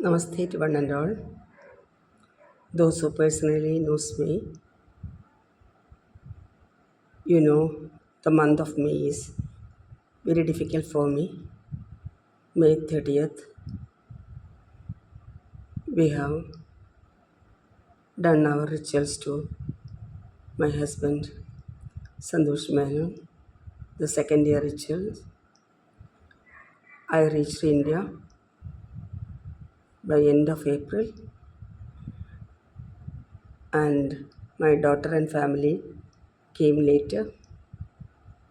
Namaste to one and all. Those who personally knows me, the month of May is very difficult for me. May 30th, we have done our rituals to my husband, Santosh Menon, the second year rituals. I reached India by end of April, and my daughter and family came later.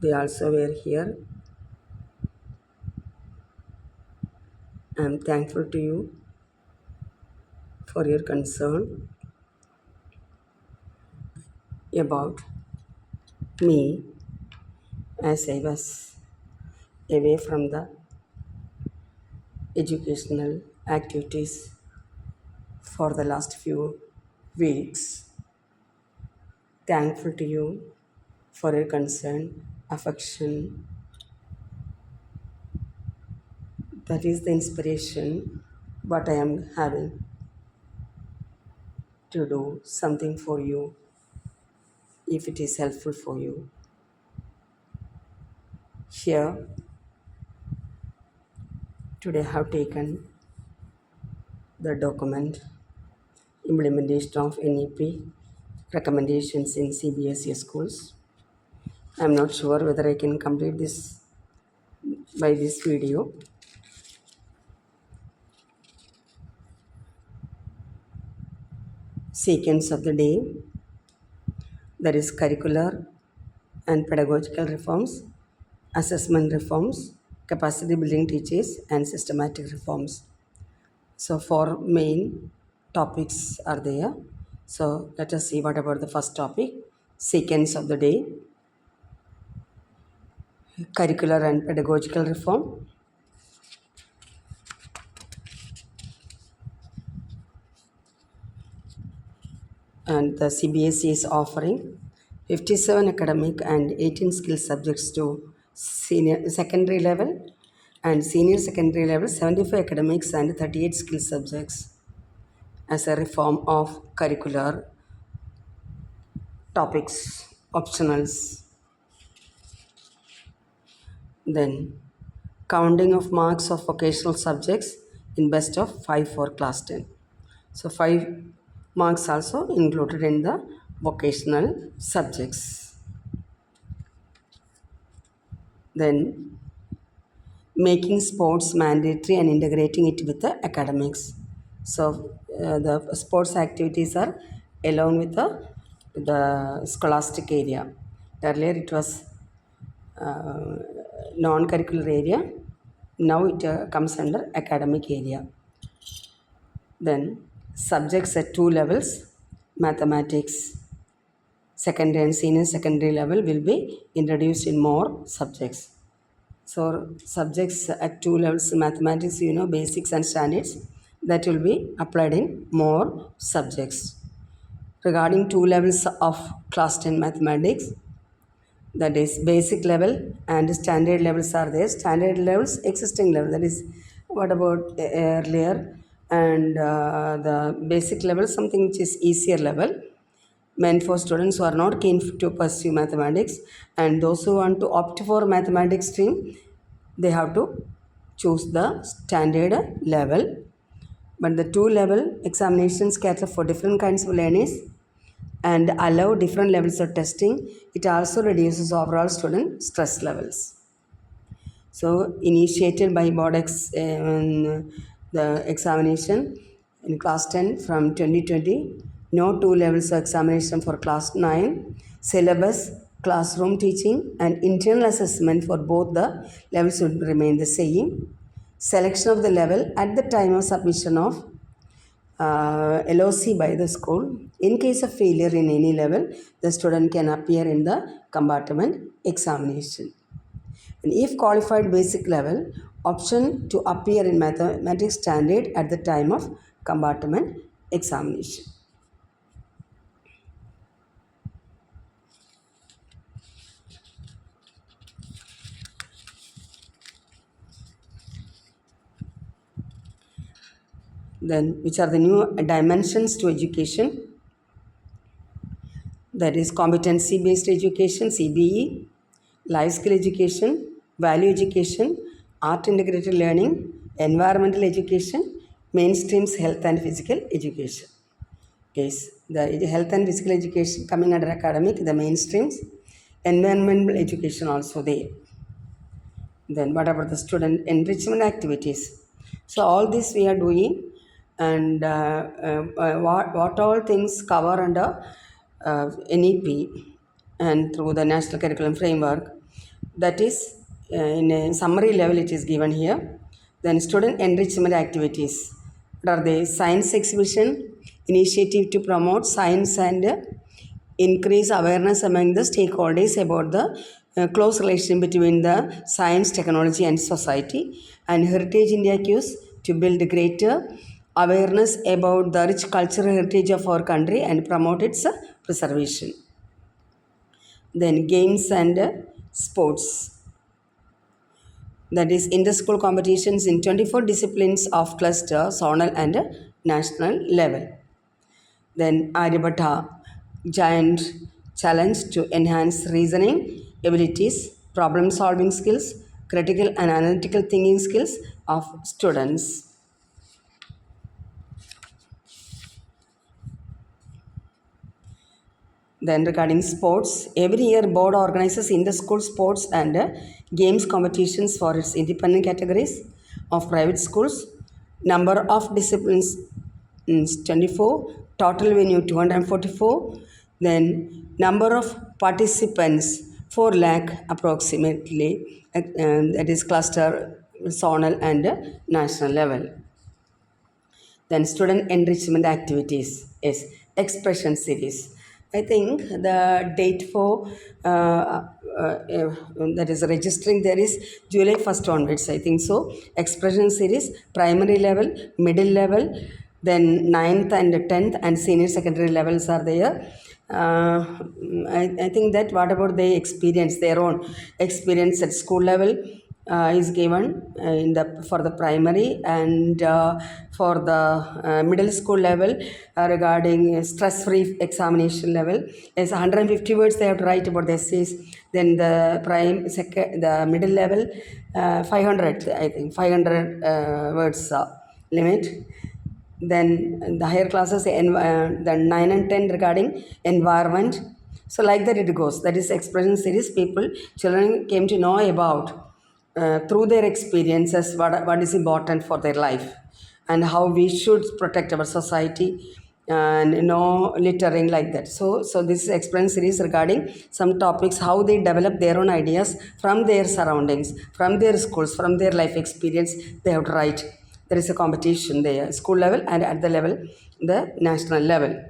They also were here. I am thankful to you for your concern about me as I was away from the educational activities for the last few weeks. Thankful to you for your concern, affection. That is the inspiration what I am having to do something for you if it is helpful for you. Here, today I have taken the document implementation of NEP recommendations in CBSE schools. I am not sure whether I can complete this by this video. Sequence of the day, that is curricular and pedagogical reforms, assessment reforms, capacity building teachers, and systematic reforms. So four main topics are there. So let us see what about the first topic, sequence of the day, curricular and pedagogical reform. And the CBSE is offering 57 academic and 18 skill subjects to senior secondary level, and senior secondary level 75 academics and 38 skill subjects as a reform of curricular topics, optionals. Then counting of marks of vocational subjects in best of 5 for class 10. So 5 marks also included in the vocational subjects. Then making sports mandatory and integrating it with the academics. So the sports activities are along with the scholastic area. Earlier it was non-curricular area. Now it comes under academic area. Then subjects at 2 levels, mathematics, secondary and senior secondary level will be introduced in more subjects. So subjects at 2 levels, mathematics, basics and standards, that will be applied in more subjects. Regarding 2 levels of class 10 mathematics, that is basic level and standard levels are there. Standard levels, existing level, that is what about earlier, and the basic level, something which is easier level, meant for students who are not keen to pursue mathematics, and those who want to opt for mathematics stream, they have to choose the standard level. But the 2 level examinations cater for different kinds of learners and allow different levels of testing. It also reduces overall student stress levels. So initiated by the examination in class 10 from 2020, no 2 levels of examination for class 9, syllabus, classroom teaching and internal assessment for both the levels would remain the same. Selection of the level at the time of submission of LOC by the school. In case of failure in any level, the student can appear in the compartment examination. And if qualified basic level, option to appear in mathematics standard at the time of compartment examination. Then which are the new dimensions to education? That is competency-based education, CBE, life skill education, value education, art integrated learning, environmental education, mainstreams health and physical education. Yes, the health and physical education coming under academic, the mainstreams, environmental education also there. Then what about the student enrichment activities? So all this we are doing, and what all things cover under NEP and through the National Curriculum Framework. That is in a summary level it is given here. Then student enrichment activities. What are they? Science exhibition, initiative to promote science and increase awareness among the stakeholders about the close relation between the science, technology and society, and Heritage India cues to build greater awareness about the rich cultural heritage of our country and promote its preservation. Then games and sports. That is inter-school competitions in 24 disciplines of cluster, zonal and national level. Then Aryabhatta giant challenge to enhance reasoning abilities, problem solving skills, critical and analytical thinking skills of students. Then regarding sports, every year board organizes inter-school sports and games competitions for its independent categories of private schools. Number of disciplines is 24, total venue 244. Then number of participants 4 lakh approximately, that is cluster, zonal and national level. Then student enrichment activities is expression series. I think the date for that is registering there is July 1st onwards, I think so. Expression series, primary level, middle level, then 9th and 10th and senior secondary levels are there. I think that what about they experience, their own experience at school level is given in the for the primary and for the middle school level regarding stress-free examination level is 150 words they have to write about the essays. Then the the middle level 500, I think 500 words limit. Then the higher classes, the 9 and 10 regarding environment. So like that it goes. That is expression series. Children came to know about through their experiences what is important for their life and how we should protect our society and no littering like that. So this is experience series regarding some topics, how they develop their own ideas from their surroundings, from their schools, from their life experience. They have to write. There is a competition there, school level and at the level, the national level.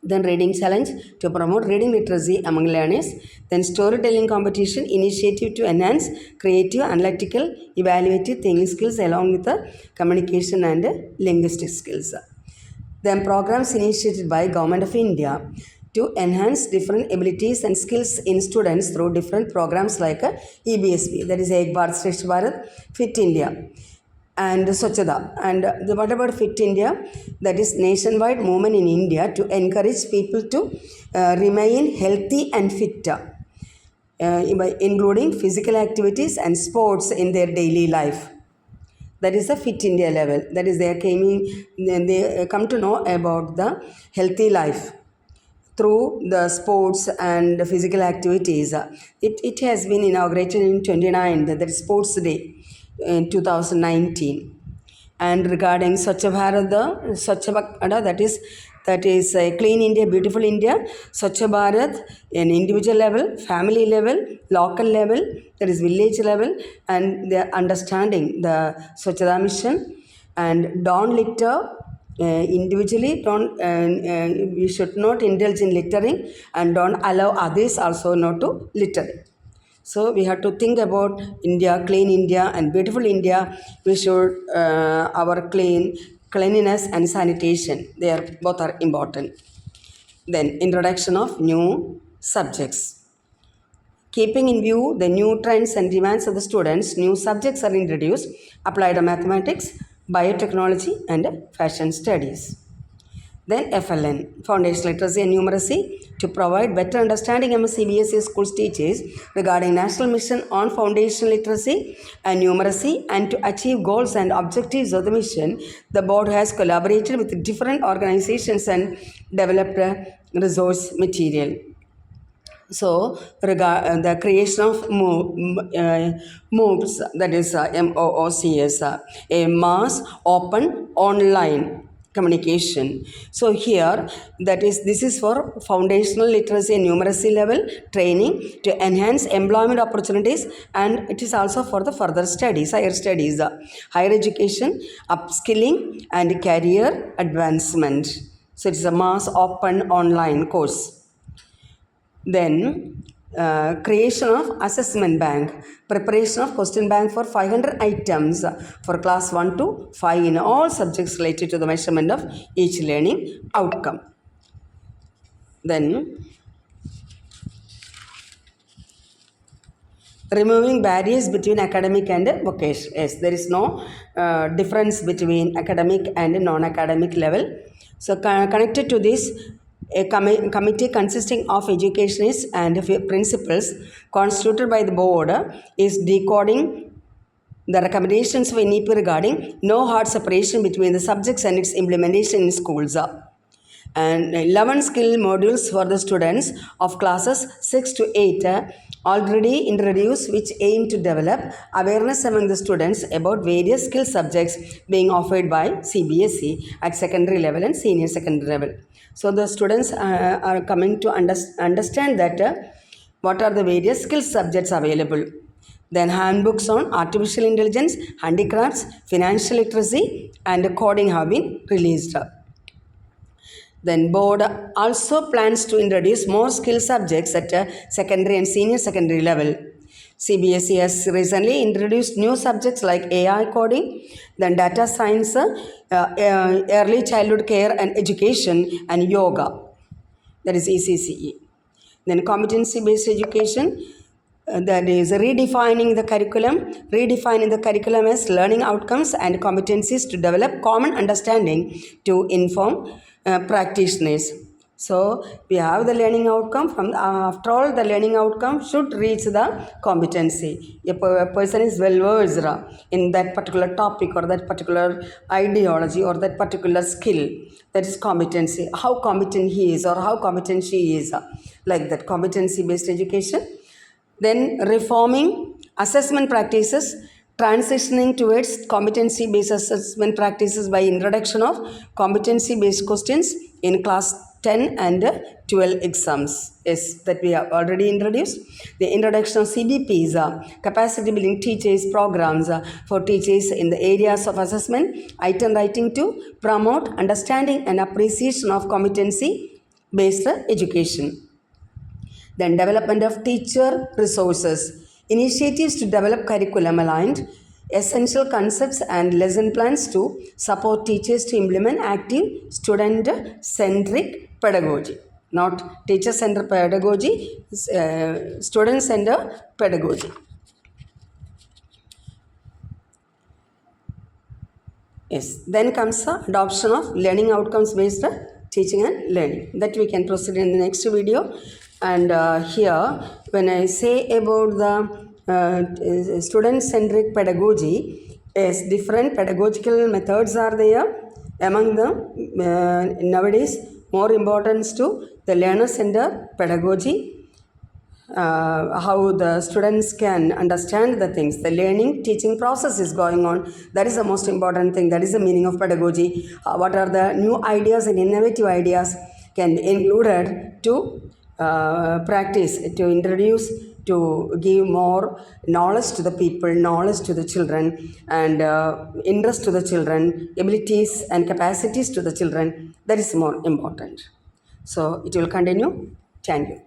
Then reading challenge to promote reading literacy among learners. Then storytelling competition, initiative to enhance creative, analytical, evaluative thinking skills along with the communication and linguistic skills. Then programs initiated by Government of India to enhance different abilities and skills in students through different programs like EBSP, that is Ek Bharat Shresth Bharat, Fit India, and Swachhata. And what about Fit India? That is nationwide movement in India to encourage people to remain healthy and fit, including physical activities and sports in their daily life. That is the Fit India level. That is they come to know about the healthy life through the sports and physical activities. It has been inaugurated in 29, that is Sports Day in 2019. And regarding Swachh Bharat, that is Clean India, Beautiful India, Swachh Bharat in individual level, family level, local level, that is village level, and they are understanding the Swachhata mission. And don't litter individually, we should not indulge in littering and don't allow others also not to litter. So we have to think about India, clean India and beautiful India. We should our cleanliness and sanitation. Both are important. Then introduction of new subjects. Keeping in view the new trends and demands of the students, new subjects are introduced. Applied mathematics, biotechnology, and fashion studies. Then FLN, Foundation Literacy and Numeracy, to provide better understanding among CBSE schools teachers regarding National Mission on Foundation Literacy and Numeracy, and to achieve goals and objectives of the mission. The board has collaborated with different organizations and developed resource material. So, the creation of MOOCs, that is MOOCs, a mass open online communication. So here, this is for foundational literacy and numeracy level training to enhance employment opportunities, and it is also for the further studies, higher studies, higher education, upskilling, and career advancement. So it is a mass open online course. Then creation of assessment bank, preparation of question bank for 500 items for class 1 to 5 in all subjects related to the measurement of each learning outcome. Then removing barriers between academic and vocation. Yes, there is no difference between academic and non-academic level. So connected to this, a committee consisting of educationists and principals constituted by the board is decoding the recommendations of NEP regarding no hard separation between the subjects and its implementation in schools. And 11 skill modules for the students of classes 6 to 8 already introduced, which aim to develop awareness among the students about various skill subjects being offered by CBSE at secondary level and senior secondary level. So the students are coming to understand that what are the various skill subjects available. Then handbooks on artificial intelligence, handicrafts, financial literacy, and coding have been released. Then board also plans to introduce more skill subjects at secondary and senior secondary level. CBSE has recently introduced new subjects like AI coding, then data science, early childhood care and education, and yoga, that is ECCE. Then competency-based education, that is redefining the curriculum as learning outcomes and competencies to develop common understanding to inform practitioners. So we have the learning outcome. After all, the learning outcome should reach the competency. If a person is well versed in that particular topic or that particular ideology or that particular skill, that is competency. How competent he is or how competent she is, like that, competency-based education. Then reforming assessment practices, transitioning towards competency-based assessment practices by introduction of competency-based questions in class 10 and 12 exams. Yes, that we have already introduced. The introduction of CBPs, capacity building teachers programs for teachers in the areas of assessment, item writing to promote understanding and appreciation of competency-based education. Then development of teacher resources, initiatives to develop curriculum aligned, essential concepts and lesson plans to support teachers to implement active student-centric pedagogy. Not teacher-centered pedagogy, student-centered pedagogy. Yes, then comes the adoption of learning outcomes-based teaching and learning. That we can proceed in the next video. And here, when I say about the student-centric pedagogy, yes, different pedagogical methods are there. Among them, nowadays, more importance to the learner-centered pedagogy, how the students can understand the things, the learning teaching process is going on. That is the most important thing. That is the meaning of pedagogy. What are the new ideas and innovative ideas can be included to practice, to introduce, to give more knowledge to the people, knowledge to the children, and interest to the children, abilities and capacities to the children. That is more important. So it will continue. Thank you.